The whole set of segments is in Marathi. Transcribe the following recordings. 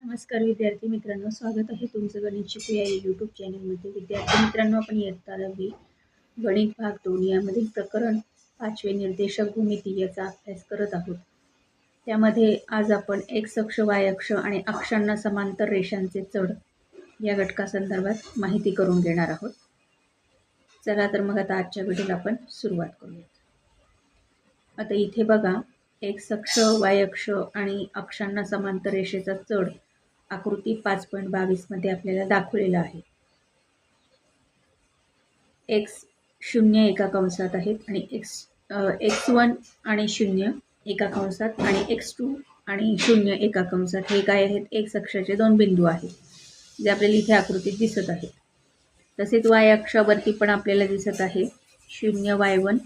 नमस्कार विद्यार्थी मित्रांनो, स्वागत आहे तुमचं गणित शिकूया या यूट्यूब चॅनलमध्ये. विद्यार्थी मित्रांनो, आपण इयत्ता 10वी गणित भाग 2 यामधील प्रकरण 5वे निर्देशक भूमिती याचा अभ्यास करत आहोत. त्यामध्ये आज आपण एक्स अक्ष, वाय अक्ष आणि अक्षांना समांतर रेषांचे चढ या घटकासंदर्भात माहिती करून घेणार आहोत. चला तर मग आता आजच्या व्हिडिओला आपण सुरुवात करूया. आता इथे बघा, एक्स अक्ष, वाय अक्ष आणि अक्षांना समांतर रेषेचा चढ आकृती 5.22 मध्ये आपल्याला दाखवलेला आहे. एक्स 0 एका कंसात आहेत आणि x1 आणि 0 एका कंसात आणि x2 आणि 0 एका कंसात. हे काय आहेत? एक्स अक्षाचे दोन बिंदू आहेत जे आपल्याला इथे आकृतीत दिसत आहेत. तसेच वाय अक्षावरती पण आपल्याला दिसत आहे 0 y1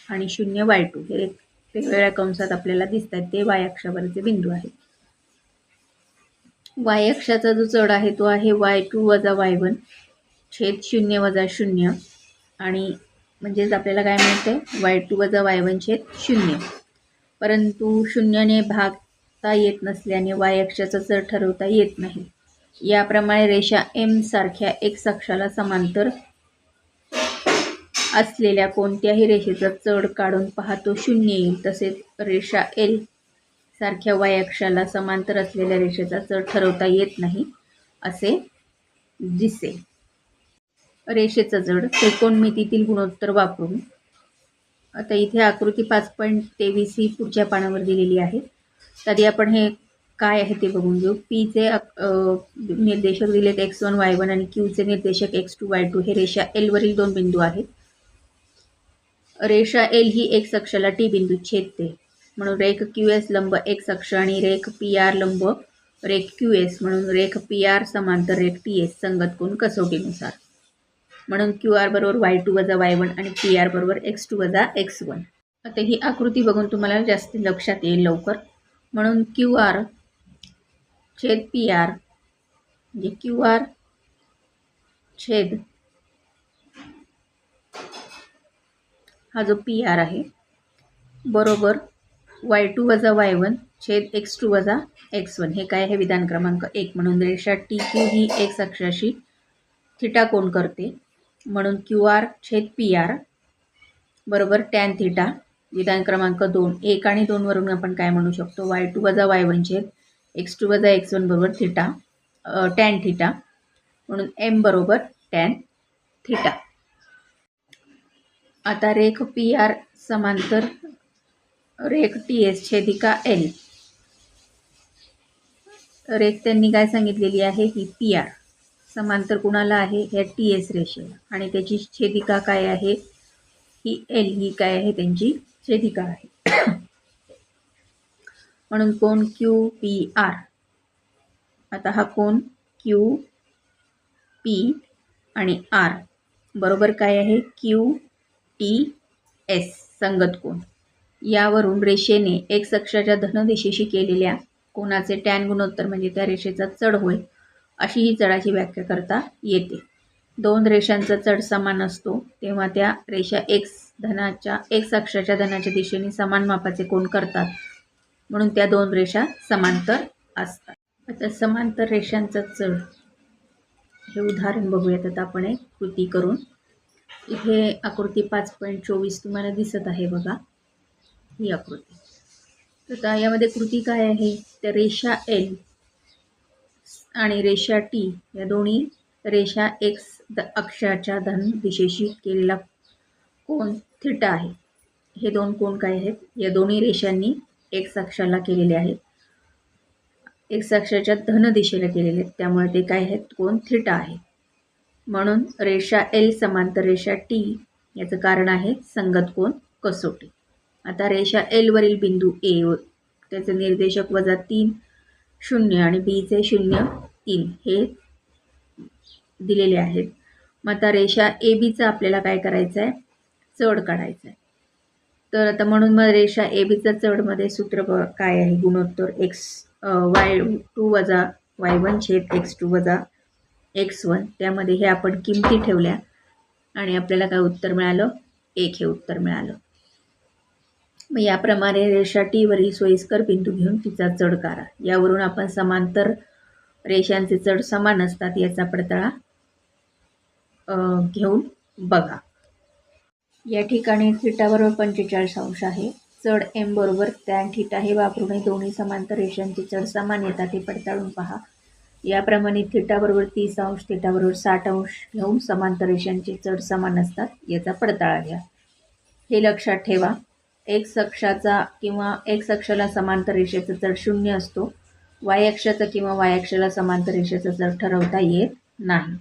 आणि 0 y2 हे वेगवेगळ्या कंसात आपल्याला दिसत आहेत. ते वाय अक्षावरचे बिंदू आहेत. वाय अक्षाचा जो चढ आहे तो आहे y2 वजा y1 छेद 0 वजा 0 आणि म्हणजेच आपल्याला काय मिळते? y2 वजा y1 छेद 0. परंतु 0ने भागता येत नसल्याने वाय अक्षाचा चढ ठरवता येत नाही. याप्रमाणे रेषा M सारख्या एक्स अक्षाला समांतर असलेल्या कोणत्याही रेषेचा चढ काढून पाहतो 0 येईल. तसेच रेषा L सारख्या वाय अक्षाला समांतर असलेल्या रेषेचा चढ ठरवता येत नाही असे दिसेल. रेषेचा चढ त्रिकोणमितीतील गुणोत्तर वापरून. आता इथे आकृती 5.23 ही पुढच्या पानावर दिलेली आहे. तरी आपण हे काय आहे ते बघून घेऊ. पी चे निर्देशक दिलेत x1 y1 आणि क्यू चे निर्देशक x2 y2. हे रेषा L वरील दोन बिंदू आहेत. रेषा L ही एक्स अक्षाला टी बिंदू छेदते म्हणून रेख QS लंब एक्स अक्ष आणि रेख PR लंब रेख QS म्हणून रेख PR समांतर रेख TS संगत कोन कसोटीनुसार. म्हणून QR बरोबर y2 वजा y1 आणि PR बरोबर x2 वजा x1. आता ही आकृती बघून तुम्हाला जास्त लक्षात येईल लवकर. म्हणून QR छेद PR म्हणजे QR छेद हा जो PR आहे बरोबर y2 वजा y1 छेद x2 वजा x1. हे काय आहे? विधान क्रमांक 1. म्हणून रेषा TQ ही एक्स अक्षाशी थिटा कोन करते म्हणून QR छेद PR बरोबर टॅन थिटा. विधान क्रमांक 2. 1 आणि 2 वरून आपण काय म्हणू शकतो? y2 वजा y1 छेद x2 वजा x1 बरोबर थिटा टॅन थिटा म्हणून M बरोबर टॅन थिटा. आता रेख PR समांतर रेख TS छेदिका L. रेख त्यांनी काय सांगितलेली आहे? ही PR समांतर कुणाला आहे? या TS रेषेला आणि त्याची छेदिका काय आहे? ही L. ही काय आहे? त्यांची छेदिका आहे. म्हणून कोन QPR. आता हा कोन QP आणि R बरोबर काय आहे? QTS संगत कोन. यावरून रेषेने एक्स अक्षाच्या धन दिशेशी केलेल्या कोनाचे टॅन गुणोत्तर म्हणजे त्या रेषेचा चढ होय अशी ही चढाची व्याख्या करता येते. दोन रेषांचा चढ समान असतो तेव्हा त्या रेषा एक्स अक्षाच्या धनाच्या दिशेने समान मापाचे कोन करतात म्हणून त्या दोन रेषा समांतर असतात. आता समांतर रेषांचा चढ हे उदाहरण बघूयात. आता आपण एक कृती करून. इथे आकृती 5.24 तुम्हाला दिसत आहे बघा, ही आकृती. तर यामध्ये कृती काय आहे? तर रेषा L आणि रेषा T या दोन्ही रेषा एक्स अक्षाच्या धन दिशेशी केलेला कोन थिटा आहे. हे दोन कोन काय आहेत? या दोन्ही रेषांनी एक्स अक्षाला केलेले आहेत, एक्स अक्षाच्या धन दिशेला केलेले आहेत, त्यामुळे ते काय आहेत? कोन थिटा आहे. म्हणून रेषा L समांतर रेषा T याचं कारण आहे संगत कोन कसोटी. आता रेषा L वरील बिंदू A त्याचे निर्देशक -3 0 आणि B चे 0 3 हे दिलेले आहेत. मग आता रेषा AB चा आपल्याला काय करायचं आहे? चढ काढायचा आहे. तर आता म्हणून मग रेषा AB चा चढ मध्ये सूत्र काय आहे? गुणोत्तर y2 वजा y1 छेद x2 वजा x1. त्यामध्ये हे आपण किमती ठेवल्या आणि आपल्याला काय उत्तर मिळालं? 1 हे उत्तर मिळालं. मग याप्रमाणे रेषा T वरील सोयीस्कर बिंदू घेऊन तिचा चढ काढा. यावरून आपण समांतर रेषांचे चढ समान असतात याचा पडताळा घेऊन बघा. या ठिकाणी θ बरोबर 45 अंश आहे. चढ m बरोबर tan θ हे वापरून दोन्ही समांतर रेषांचे चढ समान येतात हे पडताळून पहा. याप्रमाणे θ बरोबर 30 अंश, θ बरोबर 60 अंश घेऊन समांतर रेषांचे चढ समान असतात याचा पडताळा घ्या. हे लक्षात ठेवा. x अक्षाचा किंवा x अक्षाला समांतर रेषेचा चढ 0 असतो. y अक्षाचा किंवा y अक्षाला समांतर रेषेचा चढ ठरवता येत नाही.